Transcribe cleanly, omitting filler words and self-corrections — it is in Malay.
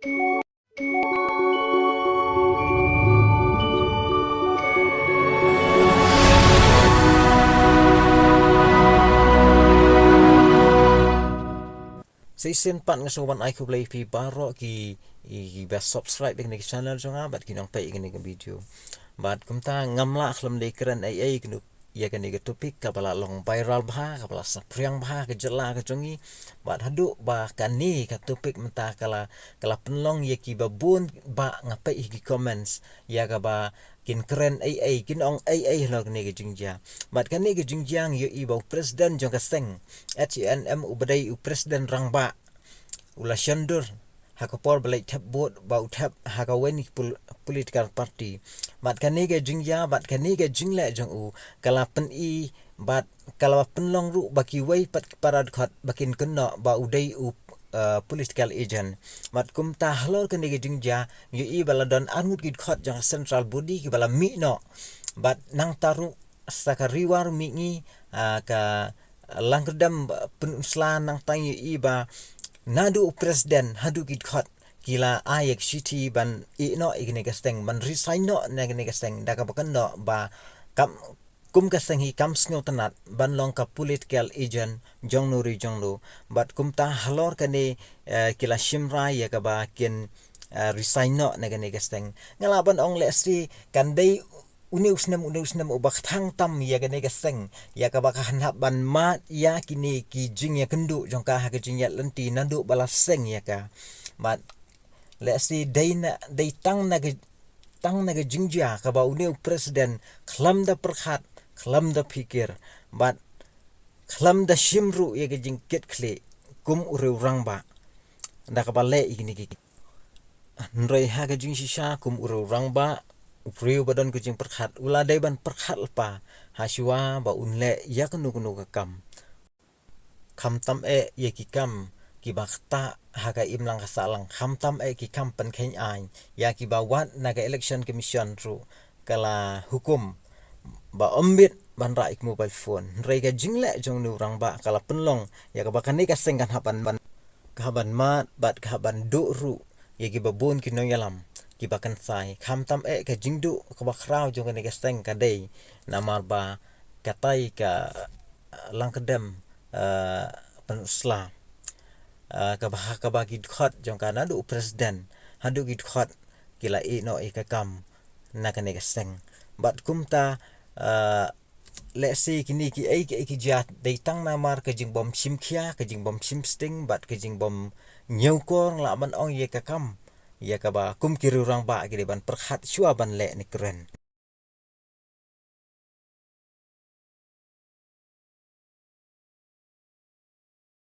Sa isin pat nga soban ay ko play pi baro ki best subscribe dengan channel jonga bat kinong pay dengan video. Bat kumta ngamla akhlam de keren ai kenu ya kan ga topik kapala long viral bah kapala sapriang bah ke jela ke jongi bat hadu ba kani ka topik menta kala penlong ya ki babun ba ngapai ki comments ya ka ba kin keren ai kin ong ai lo ne ga jingja bat kani ga jingjang yo i ba president jong ka seng HNM ubadai u president rang ba ula shandur hakapor balai tap bot ba utap hakaweni political party bat kaniga jingja bat kaniga jingle jong u kala pen i bat kala penlong ru baki wai pat parad khat bakin kenno ba udai u political agent mat kum ta halor kaniga jingja yu i baladon angut gid khat jong central body ki bala mi no bat nang taru sakariwar mi ngi ka langkedam penuslan nang tang yu i ba nadu presiden hadu gid khat kila ayek city ban no igne gasteng ban resign no nagne gasteng daga bakan no ba kam kum gasteng hi kam sngo tanat ban long ka political agent jongnu bat kum ta halor kane kila shimra ya ka ba kin resign no nagne gasteng ngalaban ong lesi kan dei uni usnam ubak thang tam ya gane gaseng ya ka baka hanap ban mat ya kini ki jing ya kendu jong ka ha jing ya lenti nandu balaseng ya ka mat let's see dai tang na jingja ka ba uni president khlam da perkhat khlam da pikir bat khlam da shimru ya ga jing ket khle kum ure rang ba da ka ba le igini ki nrei ha ga jing shisha kum ure rang ba upriu badan kucing perkhat ula dai ban perkhat lepa haswa ba unle ya kenu ka kam tam ye ki kam ki bakta haga imlang kasalang kam tam ki kam pen khen ai ya ki ba wat naga election commission ru kala hukum ba ombit ban raik mobile phone rega jingle jong nu rang ba kala penlong ya ka bakani ka sengkan hapan ban kaban mat bat kaban do ru ye ki babun ki no yalam ki bakan sai kham tam ka jingdu ka bakrau jong ka steng ka dei namar ba katai ka langkedam penusla ka bah ka bagi khat jong ka nadu president hadu gid khat kila no ka kam na ka steng bat kumta lesi kini ki jat dei tang namar ka jing bom simkhia ka jing bom sim sting bat ka jing bom nyeukor la ban ong ye ka kam ya ka ba kum kiru rang ba gide ban perkhat shua ban le ni keren